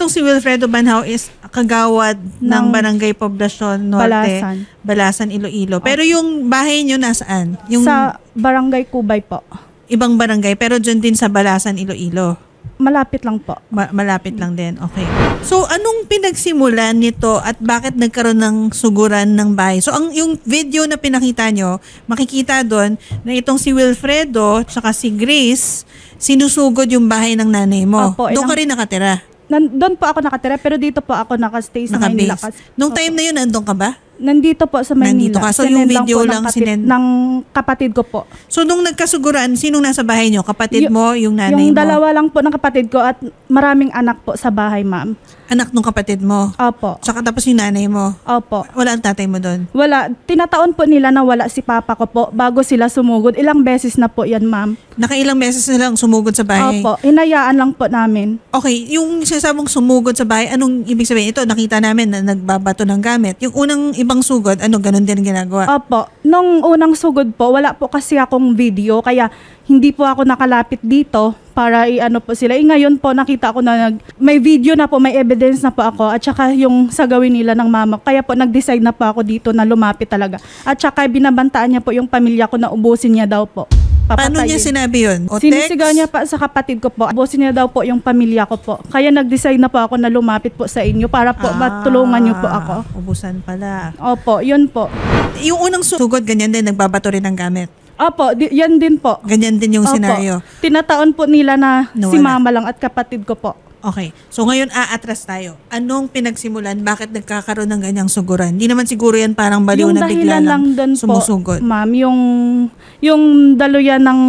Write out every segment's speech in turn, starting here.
Itong si Wilfredo Banhao is kagawad ng Barangay Poblacion Norte, Balasan, Iloilo. Pero yung bahay nyo nasaan? Yung sa Barangay Kubay po. Ibang barangay, pero dyan din sa Balasan, Iloilo. Malapit lang po. Malapit lang din. Okay. So, anong pinagsimulan nito at bakit nagkaroon ng suguran ng bahay? So, yung video na pinakita nyo, makikita doon na itong si Wilfredo tsaka si Grace, sinusugod yung bahay ng nanay mo. Opo, doon ka rin nakatira? Doon po ako nakatira, pero dito po ako nakastay sa Maynila. Nung time na yun, nandun ka ba? Nandito po sa Maynila. Nandito ka. So, yung video lang ng kapatid ko po. So, nung nagkasuguran, sinong nasa bahay nyo? Kapatid mo, yung nanay mo? Yung dalawa lang po ng kapatid ko at maraming anak po sa bahay, ma'am. Anak nung kapatid mo? Opo. Tsaka tapos yung nanay mo? Opo. Wala ang tatay mo doon? Wala. Tinataon po nila na wala si papa ko po bago sila sumugod. Ilang beses na po yan, ma'am. Nakailang beses na lang sumugod sa bahay? Opo. Hinayaan lang po namin. Okay. Yung sinasabong sumugod sa bahay, anong ibig sabihin? Ito, nakita namin na nagbabato ng gamit. Yung unang ibang sugod, ganun din ginagawa? Opo. Nung unang sugod po, wala po kasi akong video, kaya hindi po ako nakalapit dito para i-ano po sila. Ngayon po nakita ko na may video na po, may evidence na po ako at saka yung sa gawin nila ng mama. Kaya po nag-decide na po ako dito na lumapit talaga. At saka binabantaan niya po yung pamilya ko na ubusin niya daw po. Papatayin. Paano niya sinabi yun? O sinisigaw niya pa sa kapatid ko po. Ubusin niya daw po yung pamilya ko po. Kaya nag-decide na po ako na lumapit po sa inyo para po matulungan niyo po ako. Ubusan pala. Opo, yun po. Yung unang sugod, ganyan din, nagbabato rin ng gamit? Opo, yan din po. Ganyan din yung senaryo? Tinataon po nila na si mama lang at kapatid ko po. Okay. So ngayon aatras tayo. Anong pinagsimulan? Bakit nagkakaroon ng ganyang suguran? Hindi naman siguro yan parang baliw na bigla lang sumusugod. Ma'am, yung daluyan ng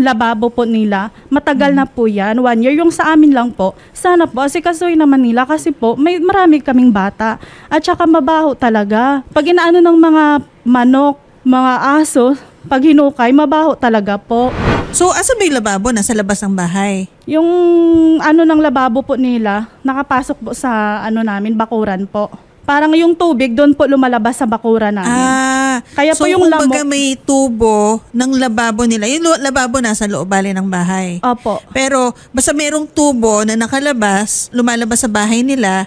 lababo po nila, matagal na po yan. 1 year. Yung sa amin lang po, sana po, asikasuhin naman nila kasi po, may marami kaming bata. At saka mabaho talaga. Pag inaano ng mga manok, mga aso, pag hinukay, mabaho talaga po. So, asa ba yung lababo? Nasa labas ng bahay? Yung ano ng lababo po nila, nakapasok po sa ano namin, bakuran po. Parang yung tubig doon po lumalabas sa bakuran namin. Kaya so po yung lamok. So, may tubo ng lababo nila. Yung lababo nasa loob bali ng bahay. Opo. Pero, basta merong tubo na nakalabas, lumalabas sa bahay nila,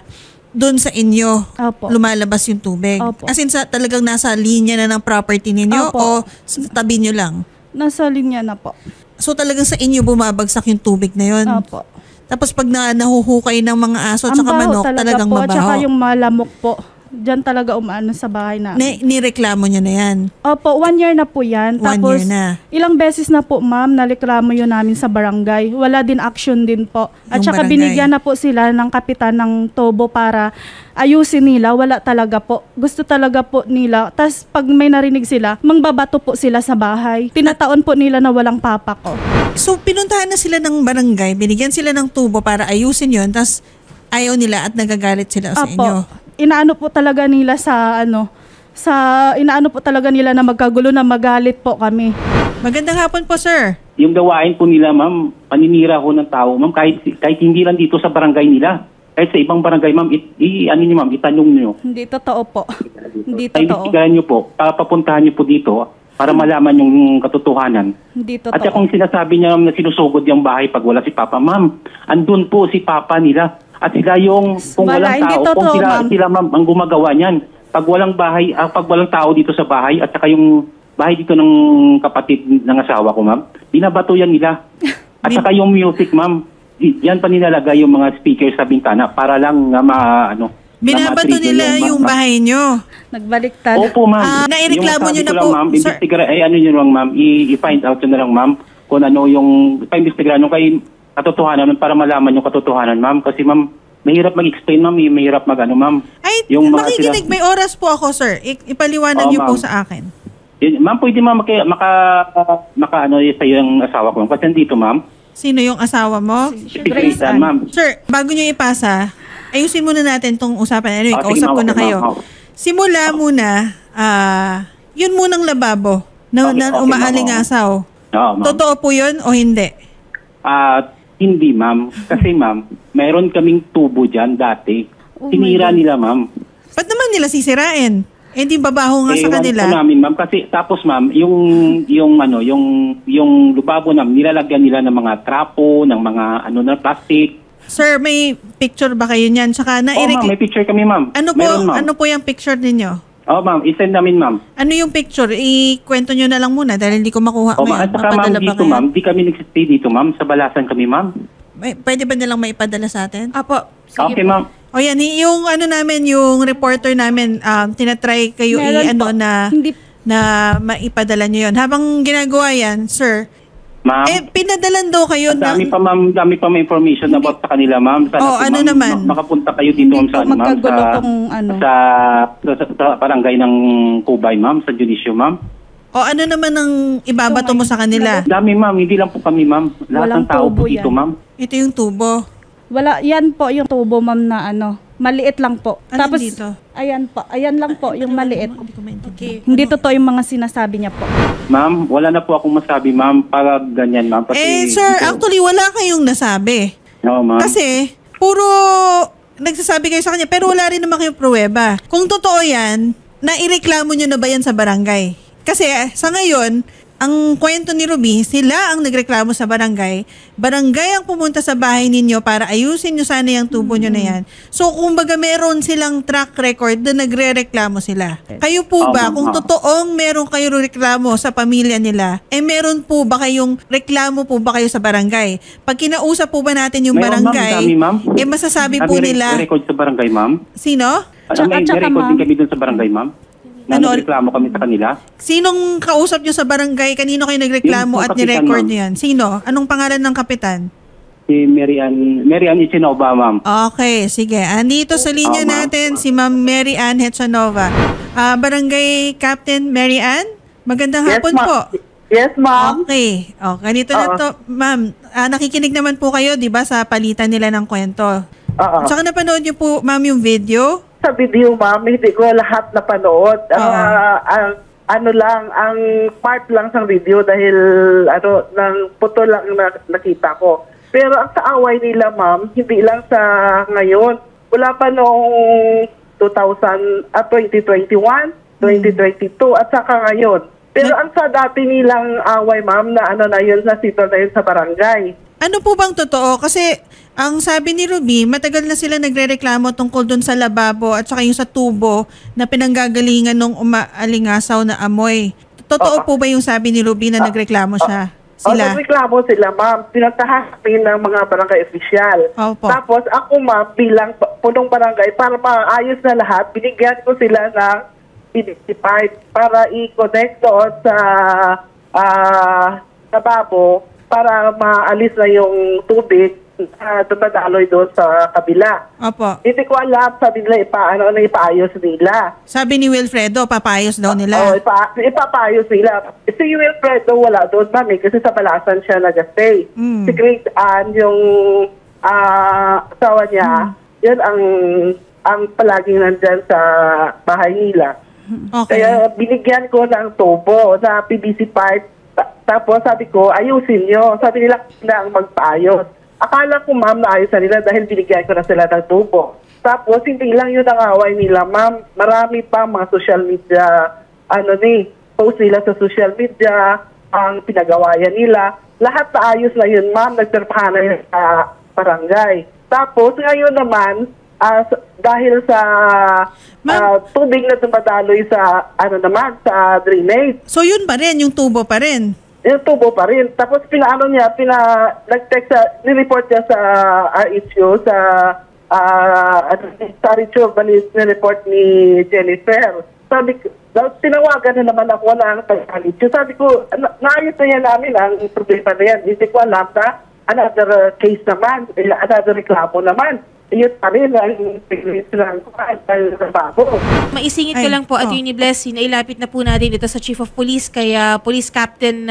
doon sa inyo, opo, lumalabas yung tubig. Opo. As in, talagang nasa linya na ng property ninyo, opo, o sa tabi nyo lang? Nasa linya na po. So talagang sa inyo bumabagsak yung tubig na yun? Opo. Tapos pag nahuhukay ng mga aso at saka manok, talagang po, mabaho? At saka yung malamok po. Diyan talaga umaano sa bahay namin. Nireklamo nyo na yan? Opo, 1 year na po yan. 1 Tapos, year na. Ilang beses na po, ma'am, naliklamo yun namin sa barangay. Wala din action din po. At Yung saka barangay, binigyan na po sila ng kapitan ng Tobo para ayusin nila. Wala talaga po. Gusto talaga po nila. Tapos pag may narinig sila, mangbabato po sila sa bahay. Tinataon po nila na walang papa ko. So, pinuntahan na sila ng barangay, binigyan sila ng tubo para ayusin yun, tapos ayaw nila at nagagalit sila sa inyo? Inaano po talaga nila inaano po talaga nila na magkagulo, na magalit po kami. Magandang hapon po, sir. Yung gawain po nila, ma'am, paninira ho ng tao, ma'am, kahit hindi lang dito sa barangay nila. Kahit sa ibang barangay, ma'am, itanong nyo. Hindi totoo po. Hindi totoo. Imbestigahan nyo po, papuntahan nyo po dito para malaman yung katotohanan. Hindi totoo. At kung sinasabi niya na sinusugod yung bahay pag wala si Papa, ma'am, andun po si Papa nila. At sila yung, kung walang tao, kung sila ma'am, ang gumagawa niyan. Pag walang bahay, pag walang tao dito sa bahay, at saka yung bahay dito ng kapatid ng asawa ko, ma'am, binabato yan nila. At saka yung music, ma'am, yan pa nilalagay yung mga speakers sa bintana para lang binabato nila yung bahay nyo. Nagbaliktad. Opo, ma'am. Naireklamo nyo na po, ma'am, sir. nyo lang, ma'am, i-find out nyo na lang, ma'am, kung ano yung, pa-investigahan nyo kay katotohanan para malaman yung katotohanan, ma'am. Kasi, ma'am, mahirap mag-explain, ma'am. Mahirap ma'am. Ay, yung makikinig. May oras po ako, sir. Ipaliwanag niyo po sa akin. Ma'am, pwede ma'am sa yung asawa ko. Kasi nandito, ma'am. Sino yung asawa mo? Si Grace, ma'am. Sir, bago niyo ipasa, ayusin muna natin tong usapan. Anyway, kausap ko na kayo. Simula muna, yun munang lababo na umaalingasaw. Totoo po yun o hindi? Hindi, ma'am. Kasi, ma'am, mayroon kaming tubo dyan dati. Sinira nila, ma'am. Ba't naman nila sisirain? Di babaho nga sa kanila. Namin, ma'am. Kasi, tapos, ma'am, yung lubabo namin, nilalagyan nila ng mga trapo, ng mga, plastic. Sir, may picture ba kayo niyan? Tsaka ma'am, may picture kami, ma'am. Meron, ma'am. Ano po yung picture ninyo? Ma'am, isend namin, ma'am. Ano yung picture? Ikwento nyo na lang muna dahil hindi ko makuha Ma'am, at saka ma'am, dito, ma'am, di kami nagsistay dito, ma'am. Sa Balasan kami, ma'am. Pwede ba nilang maipadala sa atin? Apo. Sige Okay, po. ma'am. O yan, yung ano namin, yung reporter namin, tinatry kayo Meron po. na maipadala nyo yun. Habang ginagawa yan, sir, Ma'am, pinadalan daw kayo dami pa, ma'am, dami pa may information about sa kanila, ma'am. Sana po, ano ma'am, naman? Makapunta kayo dito, Hindi ma'am, sa, po ma'am, magkagulo sa, kung ano. sa barangay ng Kubay, ma'am, sa Judisyo, ma'am. O ano naman ang ibabato mo sa kanila? Dami, ma'am, hindi lang po kami, ma'am. Lahat Walang ng tao tubo po dito, yan. ma'am. Ito yung tubo. Wala, yan po yung tubo, ma'am, na ano. Maliit lang po. Ano Tapos, dito? ayan lang po, yung maliit. Hindi ko maintindihan. Okay. Hindi totoo yung mga sinasabi niya po. Ma'am, wala na po akong masabi, ma'am, para ganyan, ma'am. Sir, actually wala kayong nasabi. Oo, ma'am. Kasi, puro nagsasabi kayo sa kanya, pero wala rin naman kayong pruweba. Kung totoo yan, naireklamo nyo na ba yan sa barangay? Kasi sa ngayon, ang kwento ni Ruby, sila ang nagreklamo sa barangay. Barangay ang pumunta sa bahay ninyo para ayusin nyo sana yung tubo nyo na yan. So, kumbaga meron silang track record na nagre-reklamo sila. Kayo po ba, kung totoong meron kayong reklamo sa pamilya nila, meron po ba kayong reklamo po ba kayo sa barangay? Pag kinausap po ba natin yung Meron, barangay, ma'am, dami, ma'am. masasabi po May nila... record sa barangay, ma'am. Sino? May Tsaka, record din ma'am. kami dun sa barangay, ma'am. Na nagreklamo kami sa kanila. Sinong kausap nyo sa barangay? Kanino kayo nagreklamo Yung at kapitan, ni-record ma'am. nyo yan? Sino? Anong pangalan ng kapitan? Si Mary Ann Ichinova, ma'am. Okay, sige. Andito sa linya ma'am. natin si Ma'am Mary Ann Hechanova. Barangay Captain Mary Ann, magandang hapon po. Yes, ma'am. Okay. Ganito na to. Ma'am, nakikinig naman po kayo, di ba, sa palitan nila ng kwento. Oo. Tsaka napanood nyo po, ma'am, yung video? Sa video, ma'am, hindi ko lahat napanood. Ang part lang sa video dahil ng puto lang nakita ko. Pero ang sa away nila, ma'am, hindi lang sa ngayon. Wala pa noong 2021, 2022 at saka ngayon. Pero ang sa dati nilang away, ma'am, na na sito na yun sa barangay. Ano po bang totoo? Kasi ang sabi ni Ruby, matagal na sila nagrereklamo tungkol dun sa lababo at saka yung sa tubo na pinanggagalingan ng umaalingasaw na amoy. Totoo po ba yung sabi ni Ruby na nagreklamo siya? Sila? Nagreklamo sila, ma'am. Pinagtahasan ng mga barangay official. Opo. Tapos ako, ma'am, bilang punong barangay, para maayos na lahat, binigyan ko sila ng pipe para i-connect doon sa lababo para maalis na yung tubig tumadaloy doon sa kabila. Opo. Hindi ko alam, sabi nila, ipaayos nila. Sabi ni Wilfredo, papayos daw nila. Oo, ipapayos nila. Si Wilfredo wala doon, mami, kasi sa Balasan siya nag-stay. Si Grace Ann, yung asawa niya, yun ang palaging nandyan sa bahay nila. Okay. Kaya binigyan ko ng tubo na PVC pipe. Tapos sabi ko, ayusin nyo. Sabi nila na ang magpaayos. Akala ko, ma'am, naayos na nila dahil binigyan ko na sila ng tubo. Tapos hindi lang yun ang away nila, ma'am. Marami pa mga social media, post nila sa social media, ang pinagawayan nila. Lahat na ayos na yun, ma'am. Nagterpahan na yun sa barangay. Tapos ngayon naman, dahil sa tubig na dumadaloy sa sa drainage. So yun pa rin, yung tubo pa rin. Yung tubo pa rin. Tapos nag-text nireport niya sa RHO sa RHO nireport ni Jennifer. Sabi ko, tinawagan na naman ako ng RHO. Sabi ko, naayos na yan namin ang problema na yan. Hindi ko alam na another case naman, another reklamo naman. Yun pa rin ang trabaho. Maisingit ko lang po, Attorney Blessing, na ilapit na po natin ito sa Chief of Police, kaya Police Captain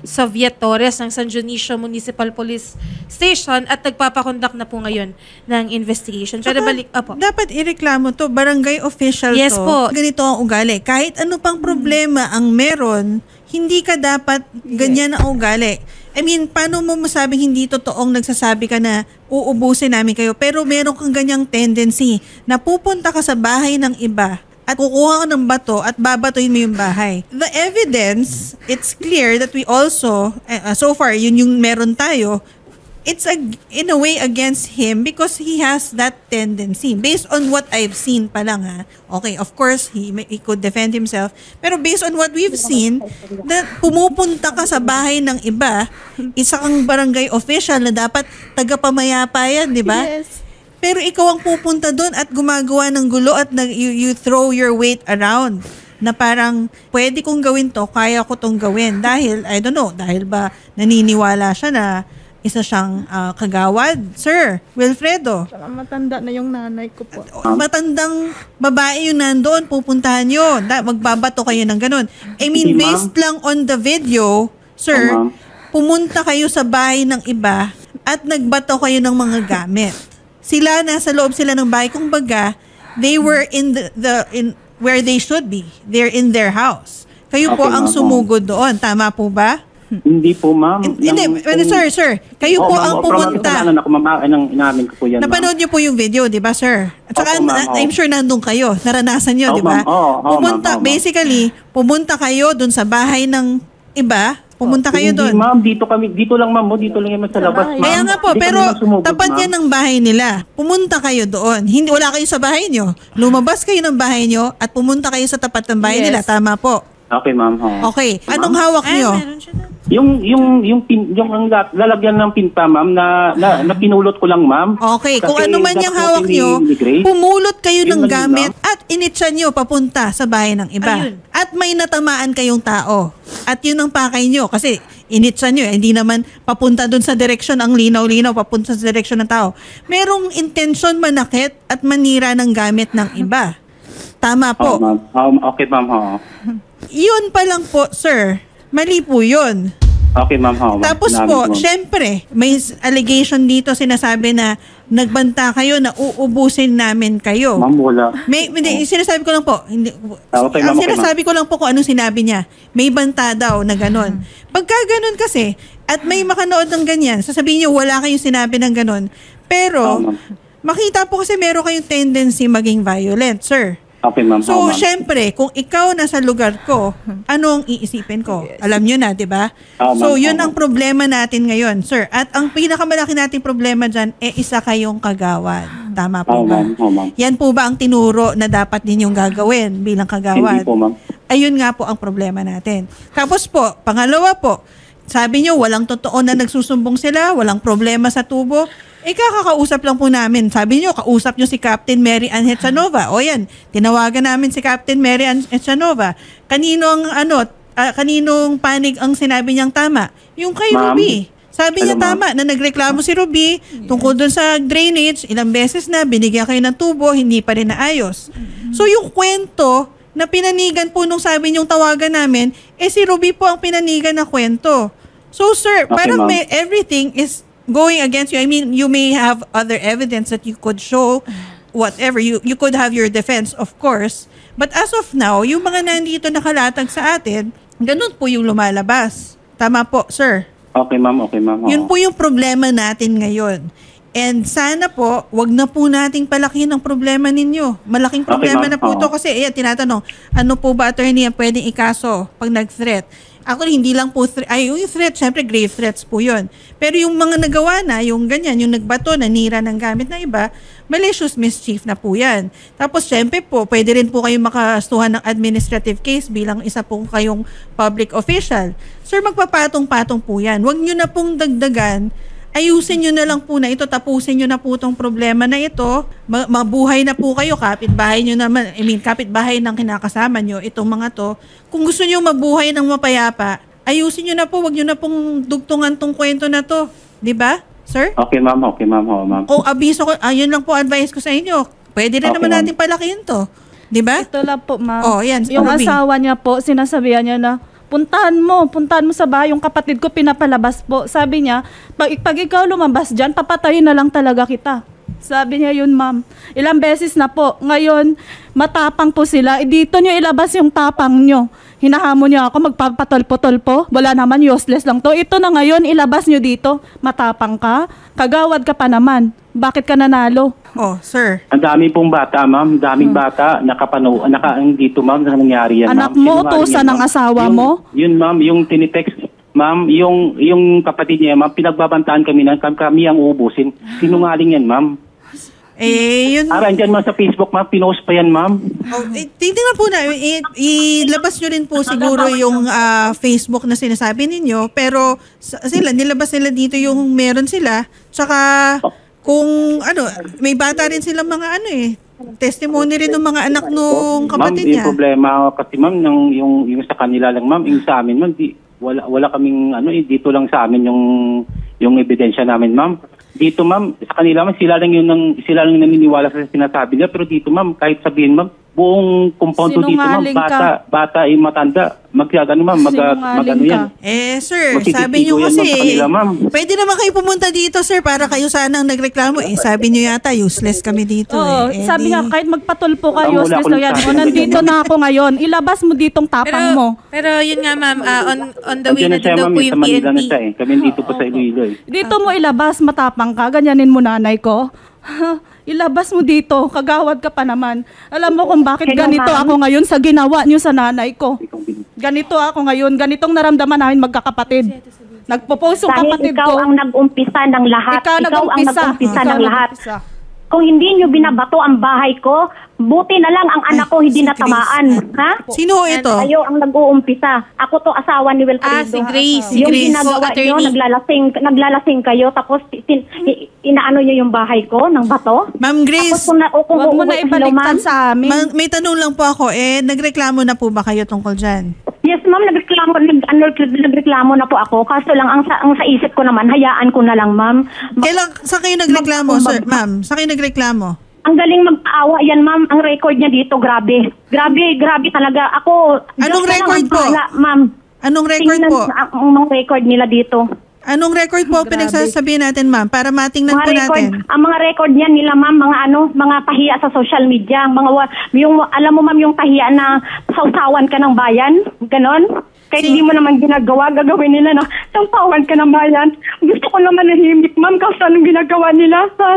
Soviet Torres ng San Dionisio Municipal Police Station at nagpapakondak na po ngayon ng investigation. Pero Dapat ireklamo to, barangay official Yes to. po. Ganito ang ugali. Kahit ano pang problema ang meron, hindi ka dapat ganyan ang ugali. I mean, paano mo masabing hindi totoong nagsasabi ka na uubusin namin kayo, pero meron kang ganyang tendency na pupunta ka sa bahay ng iba at kukuha ka ng bato at babatoyin mo yung bahay. The evidence, it's clear that we also, so far, yun yung meron tayo, it's in a way against him because he has that tendency. Based on what I've seen pa lang ha. Okay, of course, he could defend himself. Pero based on what we've seen, that pumupunta ka sa bahay ng iba, isa kang barangay official na dapat tagapamayapa yan, di ba? Yes. Pero ikaw ang pupunta doon at gumagawa ng gulo at you throw your weight around na parang pwede kong gawin to, kaya ko tong gawin. Dahil, I don't know, dahil ba naniniwala siya na isa siyang kagawad? Sir, Wilfredo. Matanda na yung nanay ko po. Matandang babae yung nandoon, pupuntahan nyo. Magbabato kayo ng ganun. I mean, Hindi, based lang on the video, sir, Ma'am. pumunta kayo sa bahay ng iba at nagbato kayo ng mga gamit. Sila, nasa loob sila ng bahay. Kung baga, they were in in where they should be. They're in their house. Kayo po Okay, ang ma'am. sumugod doon. Tama po ba? Hindi po, ma'am. Hindi, sir. Kayo po ang pumunta. Ako, ma'am, inamin ko po yan, ma'am. Napanood niyo po yung video, di ba, sir? At saka, Opo, ma'am, I'm sure nandun kayo. Naranasan niyo, Oo, di ba? ma'am. Oo, Pumunta, ma'am. basically, pumunta kayo dun sa bahay ng iba. Pumunta kayo Hindi, dun. ma'am, dito lang, ma'am. Dito lang yan sa labas, ma'am. Kaya nga po, Hindi pero kami sumugod, tapat ma'am. yan ng bahay nila. Pumunta kayo doon. Hindi, wala kayo sa bahay niyo. Lumabas kayo ng bahay niyo at pumunta kayo sa tapat ng bahay Yes. nila. Tama po. Okay, ma'am. Oo. Okay. Anong hawak niyo? Meron siya na. Yung ang lalagyan ng pinta, ma'am, na pinulot ko lang, ma'am. Okay, kung Kasi ano man yung that's hawak what nyo, ni Grace. pumulot kayo Yun ng lang yun, gamit at initsa nyo papunta sa bahay ng iba. Ayun. At may natamaan kayong tao. At yun ang pakay nyo. Kasi initsa nyo, hindi naman papunta dun sa direksyon, ang linaw-linaw, papunta sa direksyon ng tao. Merong intention manakit at manira ng gamit ng iba. Tama Oo, po. ma'am. Okay, ma'am. Oo. Yun pa lang po, sir. Mali po yun. Okay, ma'am. Oo, ma'am. Tapos Sinabi po, ko. syempre, may allegation dito sinasabi na nagbanta kayo na uubusin namin kayo. Ma'am, wala. Hindi, sinasabi ko lang po. Hindi, Okay, ang ma'am, okay, sinasabi ko lang po kung anong sinabi niya. May banta daw na ganon. Pagka ganon kasi, at may makanood ng ganyan, sasabihin niyo wala kayong sinabi ng ganon. Pero, Oo, ma'am. makita po kasi meron kayong tendency maging violent, sir. Okay, ma'am. So, Oo, ma'am. syempre, kung ikaw nasa lugar ko, anong iisipin ko? Alam nyo na, di ba? Oo, So, ma'am. yun Oo, ang problema natin ngayon, sir. At ang pinakamalaki nating problema dyan, isa kayong kagawad. Tama po Oo, ba? ma'am. Oo, ma'am. Yan po ba ang tinuro na dapat ninyong gagawin bilang kagawad? Hindi po, ma'am. Ayun nga po ang problema natin. Tapos po, pangalawa po, sabi nyo, walang totoo na nagsusumbong sila, walang problema sa tubo. Kakakausap lang po namin. Sabi nyo, kausap nyo si Captain Mary Ann Hechanova. O yan, tinawagan namin si Captain Mary Ann Hechanova. Kaninong panig ang sinabi niyang tama? Yung kay Ma'am. Ruby. Sabi niya Hello, ma'am. tama na nagreklamo si Ruby tungkol doon sa drainage. Ilang beses na binigyan kayo ng tubo, hindi pa rin naayos. So yung kwento na pinanigan po nung sabi niyong tawagan namin, si Ruby po ang pinanigan na kwento. So sir, Okay, parang ma'am. everything is going against you. I mean, you may have other evidence that you could show, whatever. You could have your defense, of course. But as of now, yung mga nandito nakalatag sa atin, ganun po yung lumalabas. Tama po, sir. Okay, ma'am. Okay, ma'am. Oo. Yun po yung problema natin ngayon. And sana po, wag na po nating palakihin ang problema ninyo. Malaking problema ma'am. na po Oo. ito kasi tinatanong, ano po ba, attorney, ang pwedeng ikaso pag nag-threat? Actually, hindi lang po yung threat, syempre grave threats po yun. Pero yung mga nagawa na, yung ganyan, yung nagbato, nanira ng gamit ng iba, malicious mischief na po yan. Tapos syempre po, pwede rin po kayong makastuhan ng administrative case bilang isa po kayong public official. Sir, magpapatong-patong po yan. Huwag nyo na pong dagdagan. Ayusin nyo na lang po na ito, tapusin nyo na po itong problema na ito, mabuhay na po kayo, kapitbahay nyo naman, kapitbahay ng kinakasama nyo, itong mga to. Kung gusto nyo mabuhay ng mapayapa, ayusin nyo na po, wag nyo na pong dugtungan tong kwento na to. Di ba, sir? Okay, ma'am. Okay, ma'am. Oo, ma'am. Kung abiso ko, ayun lang po advice ko sa inyo. Pwede rin Okay, naman ma'am. natin palakihin to. Di ba? Ito lang po, ma'am. Oh, yan. Yung Ruby. asawa niya po, sinasabihan niya na, puntahan mo sa bahay. Yung kapatid ko pinapalabas po. Sabi niya, pag ikaw lumabas dyan, papatayin na lang talaga kita. Sabi niya yun, ma'am. Ilang beses na po. Ngayon, matapang po sila. Dito niyo ilabas yung tapang niyo. Hinahamon niyo ako, magpapatolpo-tolpo. Wala naman, useless lang to. Ito na ngayon, ilabas niyo dito. Matapang ka. Kagawad ka pa naman. Bakit ka nanalo? Oh, sir. Ang dami pong bata, ma'am. Daming bata dito, ma'am, na nangyari yan, Anak ma'am. mo, Sinungaling utusan yan, ng ma'am. asawa Yung- mo? Yun, ma'am, yung tinitext Ma'am, yung kapatid niya, ma'am, pinagbabantaan kami ang uubusin. Sinungaling yan, ma'am. Yun. Andyan ma'am sa Facebook, ma'am, pinost pa yan, ma'am. Tingnan po na, ilabas nyo rin po siguro yung Facebook na sinasabi ninyo, pero nilabas nila dito yung meron sila, tsaka kung may bata rin silang mga testimony rin ng mga anak nung kapatid niya. Ma'am, yung problema kasi ma'am, yung sa kanila lang ma'am, yung sa amin ma'am, wala kaming dito lang sa amin yung ebidensya namin ma'am. Dito ma'am, sa kanila ma'am, sila lang naniniwala sa sinasabi nila, pero dito ma'am, kahit sabihin ma'am, buong compound dito ma'am, bata ay matanda, ma'am, yan. Sir, sabi niyo kasi, pwede naman kayo pumunta dito sir, para kayo sanang nagreklamo. Sabi niyo yata, useless kami dito. Sabi nga, kahit magpatulpo ka, useless lang yan. Nandito na ako ngayon, ilabas mo ditong tapang mo. Pero yun nga ma'am, on the way na din daw po yung PNP. Kami dito po sa Iloilo. Dito mo ilabas, matapang ka, ganyanin mo nanay ko. Ilabas mo dito, kagawad ka pa naman. Alam mo kung bakit ganito ako ngayon sa ginawa niyo sa nanay ko. Ganito ako ngayon, ganitong naramdaman namin magkakapatid. Nagpo-post yung kapatid ko. Ikaw ang nag-umpisa ng lahat. Ikaw ang nag-umpisa ng lahat. Kung hindi niyo binabato ang bahay ko, buti na lang ang anak ko hindi natamaan. Ha? Sino ito? Kayo ang nag-uumpisa. Ako to asawa ni Wilfredo. Si Grace. Yung ginagawa niyo, naglalasing kayo, tapos inaano niyo yung bahay ko ng bato. Ma'am Grace, huwag mo na ibaliktad sa amin. May tanong lang po ako, nagreklamo na po ba kayo tungkol dyan? Yes, ma'am, nagreklamo na po ako. Kaso lang, ang sa isip ko naman, hayaan ko na lang, ma'am. Saan kayo nagreklamo, sir? Ma'am, saan kayo nagreklamo? Ang galing mag-aawa yan, ma'am. Ang record niya dito, grabe. Grabe talaga. Ako, anong record po? Ma'am. Anong record po? Ang record nila dito. Anong record po pinagsasabihin natin, ma'am? Para matingnan po natin. Ang mga record niya nila, ma'am, mga pahiya sa social media. Alam mo, ma'am, yung pahiya na sausawan ka ng bayan. Ganon. Kahit hindi mo naman ginagawa, gagawin nila na sausawan ka ng bayan. Gusto ko naman nahimik, ma'am, kasi anong ginagawa nila sa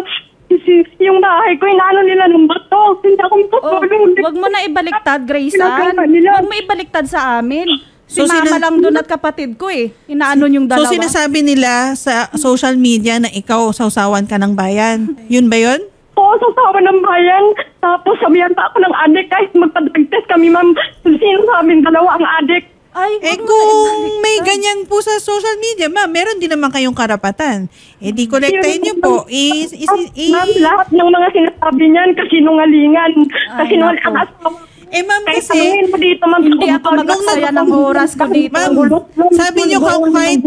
yung bahay ko, inaano nila ng bato. Hindi ako matutulog. Wag mo na ibaliktad, Grace Ann. Wag mo ibaliktad sa amin. Si mama lang doon at kapatid ko inaano yung dalawa. So sinasabi nila sa social media na ikaw sausawan ka ng bayan. Yun ba yun? Oo, sausawan ng bayan. Tapos sabihan pa ako ng adik kahit magpa-drug test kami, ma'am. Sino sa amin dalawa ang adik? Kung may ganyan po sa social media, ma'am, meron din naman kayong karapatan. Di kolektahin niyo po. Ma'am, lahat ng mga sinasabi niyan, kasinungalingan. Kasinungalingan ang asawa. Ma'am, kasi hindi ako magaksaya ng oras ko dito. Ma'am, sabi niyo kahit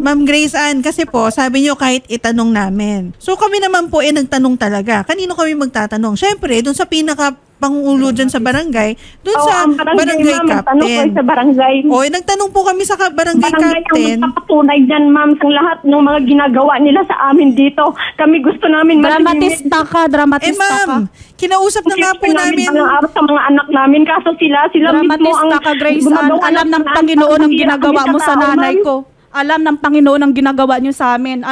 Ma'am Grace Ann, kasi po, sabi niyo kahit itanong namin. So kami naman po nagtanong talaga. Kanino kami magtatanong? Syempre, dun sa pangulo dyan sa barangay, dun sa barangay captain. Sa barangay. Nagtanong po kami sa barangay captain. Ang magpapatunay dyan, ma'am, sa lahat ng mga ginagawa nila sa amin dito. Kami gusto namin dramatista ka. Ma'am, kinausap na nga po namin sa mga anak namin, kaso sila dramatista ka, Grace Ann. Alam ng Panginoon ang ginagawa mo sa nanay ko. Alam ng Panginoon ang ginagawa niyo sa amin.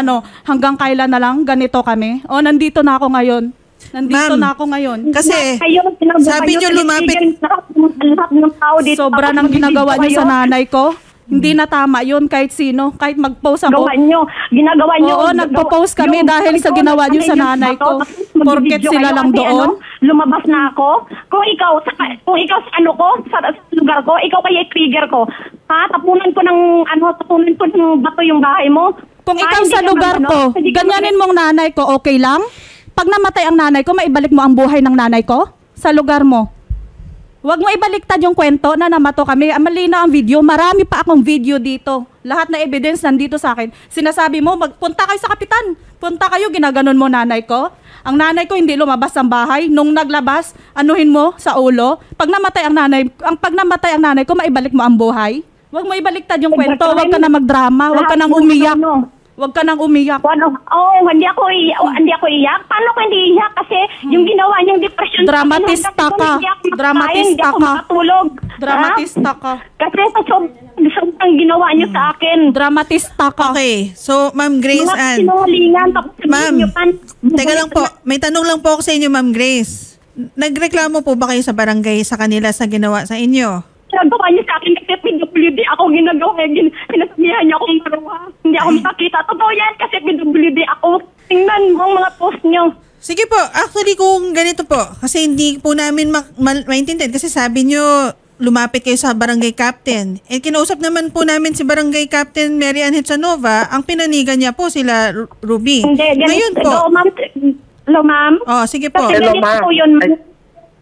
Hanggang kailan na lang ganito kami? Nandito na ako ngayon. Kasi sabi niyo lumapit. Sobra ng ginagawa niyo sa nanay ko. Hindi na tama yun kahit sino. Kahit mag-post ako. Ginagawa nyo. Oo, nagpo-post kami dahil sa ginawa niyo sa nanay ko. Porket sila lang doon. Lumabas na ako. Kung ikaw sa lugar ko, ikaw kaya trigger ko. Tapunan ko ng bato yung bahay mo. Kung ikaw sa lugar ko, ganyanin mong nanay ko, okay lang? Pag namatay ang nanay ko, maibalik mo ang buhay ng nanay ko sa lugar mo. Huwag mo ibaliktad yung kwento na namato kami. Malinaw ang video. Marami pa akong video dito. Lahat na evidence nandito sa akin. Sinasabi mo, punta kayo sa kapitan. Punta kayo, ginaganon mo nanay ko. Ang nanay ko hindi lumabas ng bahay. Nung naglabas, anuhin mo sa ulo. Pag namatay ang nanay ko, maibalik mo ang buhay. Huwag mo ibaliktad yung kwento. Huwag ka na magdrama. Huwag ka nang umiyak. Huwag ka nang umiyak. Hindi ako iyak. Paano ko hindi iyak? Kasi yung ginawa niyang depression. Dramatista ka. Dramatista ka. Dramatista ka. Kasi sobrang ginawa niyo sa akin. Dramatista ka. Okay. So, Ma'am Grace Ann. Ma'am, teka lang po. May tanong lang po ako sa inyo, Ma'am Grace. Nagreklamo po ba kayo sa barangay sa kanila sa ginawa sa inyo? ginagawa niya sa akin kasi PWD ako ginagawa. Sinasabihan niya akong maruha. Hindi ako makakita. Totoo yan kasi PWD ako. Tingnan mo ang mga post niyo. Sige po, actually kung ganito po, kasi hindi po namin maintindihan kasi sabi nyo lumapit kayo sa barangay captain. And kinausap naman po namin si barangay captain Mary Ann Hechanova, ang pinanigan niya po sila Ruby. Hindi, Ngayon po. Hello, ma'am. Oh, sige po. Kasi Hello, ganito ma'am. po yun, ma'am.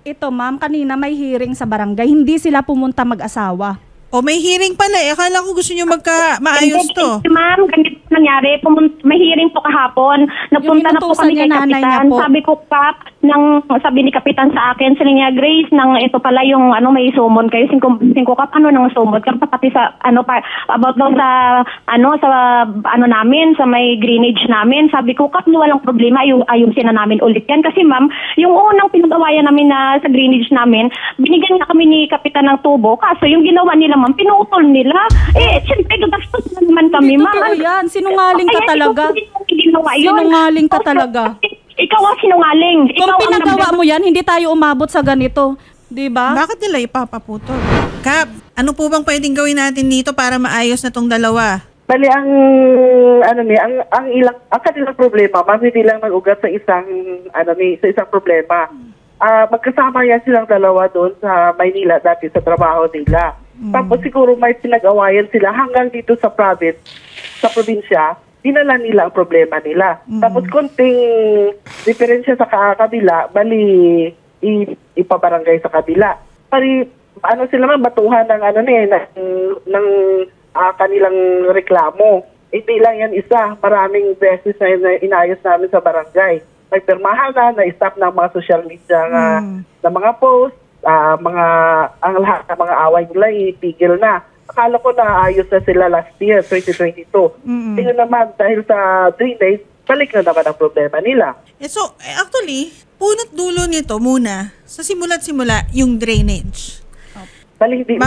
Ito ma'am, kanina may hearing sa barangay. Hindi sila pumunta mag-asawa. O may hearing pala eh. Akala ko gusto nyo maayos to. Hindi, ma'am, ganito nangyari. May hearing po kahapon. Nagpunta na po inutusan kami kay niya, nanay niya Kapitan. po. Sabi ko, Kap, sabi ni Kapitan sa akin, sabi niya, Grace, ito pala yung may sumon kayo. 5 Kap, nang sumon? Kap, pati sa, about daw sa, namin, sa may greenage namin. Sabi ko, Kap, walang problema, ayusin na namin ulit yan. Kasi ma'am, yung unang pinag-awayan namin na sa greenage namin, binigyan na kami ni Kapitan ng tubo. Kaso yung ginawa nila, ma'am, pinutol nila. Siyempre, gastos na naman kami, ma'am. Totoo yan. Sinungaling ka Kaya talaga. Sinungaling ka talaga. Ikaw ang sinungaling. Kung pinagawa mo yan, hindi tayo umabot sa ganito. Diba? Bakit nila ipapaputol? Kap, ano po bang pwedeng gawin natin dito para maayos na tong dalawa? Bali, ang kanilang problema, ma'am, hindi lang nag-ugat sa isang problema. Magkasama yan silang dalawa doon sa Maynila dati sa trabaho nila. Tapos siguro may pinag-awayan sila hanggang dito sa probinsya, dinala nila ang problema nila. Tapos konting diferensya sa kabila, bali ipabarangay sa kabila. Pari sila man batuhan ng kanilang reklamo. Hindi lang yan isa, maraming beses na inayos namin sa barangay. May pirmahan na stop ng mga social media na mga post, ang lahat ng mga away nila itigil na. Akala ko na ayos na sila last year, 2022. Tingnan naman, dahil sa 3 days, balik na naman ang problema nila. So, actually, punot dulo nito muna, sa simula't-simula, yung drainage. Bali, hindi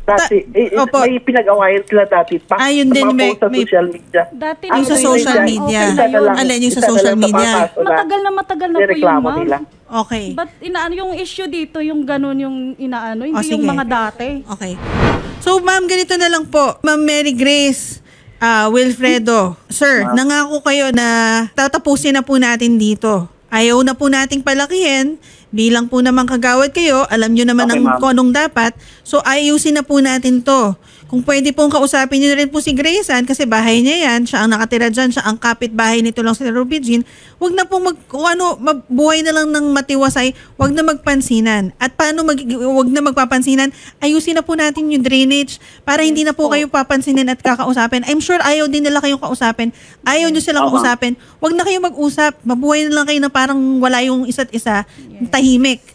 dati, may pinag-awayan sila dati. Yun din, may sa social media. Dati yung sa social media. Alin yung sa social media? Matagal na po yun, ma'am. Nila. Okay. But yung issue dito, yung ganun yung hindi yung sige. mga dati. Okay. So, ma'am, ganito na lang po. Ma'am Mary Grace, Wilfredo, sir, nangako kayo na tatapusin na po natin dito. Ayaw na po nating palakihin. Bilang po naman kagawad kayo, alam nyo naman kung anong dapat. So, ayusin na po natin to. Kung pwede pong kausapin nyo na rin po si Grace Ann, kasi bahay niya yan, siya ang nakatira dyan, siya ang kapitbahay nito lang sa Ruby Jean, huwag na pong buhay na lang ng matiwasay, huwag na magpansinan. At paano huwag na magpapansinan, ayusin na po natin yung drainage para hindi na po kayo papansinin at kakausapin. I'm sure ayaw din nila kayong kausapin. Ayaw nyo silang kausapin. Huwag na kayo mag-usap. Mabuhay na lang kayo na parang wala yung isa't isa. Tahimik.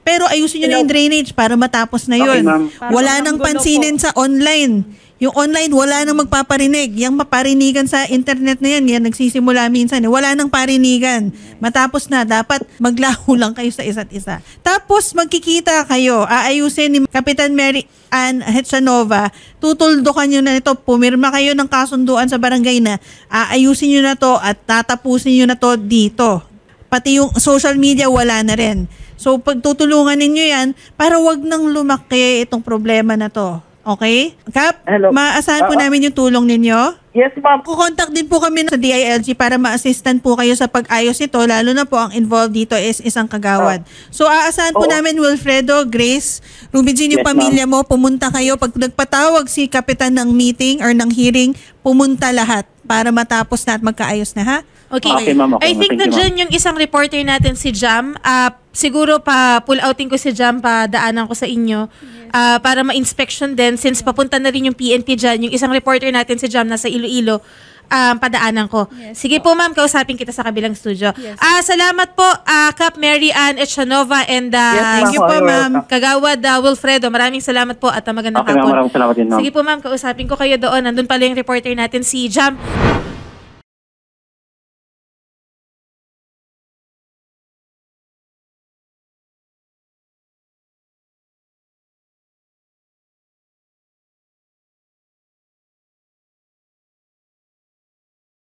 Pero ayusin nyo na yung drainage para matapos na yun. Okay, Wala nang pansinin sa online. Yung online, wala nang magpaparinig. Yung maparinigan sa internet na yan, nagsisimula minsan. Wala nang parinigan. Matapos na, dapat maglaho lang kayo sa isa't isa. Tapos, magkikita kayo. Aayusin ni Kapitan Mary Ann Hechanova. Tutuldukan nyo na ito. Pumirma kayo ng kasunduan sa barangay na aayusin nyo na to at tatapusin nyo na to dito. Pati yung social media, wala na rin. So, pagtutulungan ninyo yan para wag nang lumaki itong problema na to. Okay? Kap, Hello. maasahan po namin yung tulong ninyo. Yes, ma'am. Kukontak din po kami sa DILG para ma-assistan po kayo sa pag-ayos nito, lalo na po ang involved dito is isang kagawad. So, aasahan po namin, Wilfredo, Grace, Ruby Jean, yung pamilya mo, pumunta kayo. Pag nagpatawag si Kapitan ng meeting or ng hearing, pumunta lahat para matapos na at magkaayos na, ha? Okay, ma'am. Okay, I think thank you, na yung isang reporter natin si Jam. Siguro pull outing ko si Jam, daanan ko sa inyo para ma-inspection din since papunta na rin yung PNP dyan. Yung isang reporter natin si Jam nasa Iloilo, padaanan ko. Yes, Sige po ma'am, kausapin kita sa kabilang studio. Yes. Salamat po Kap Mary Ann Hechanova and Thank you po, ma'am. Kagawad Wilfredo. Maraming salamat po at magandang Okay, ma'am. hapon. Maraming salamat din, ma'am. Sige po ma'am, kausapin ko kayo doon. Nandun pala yung reporter natin si Jam.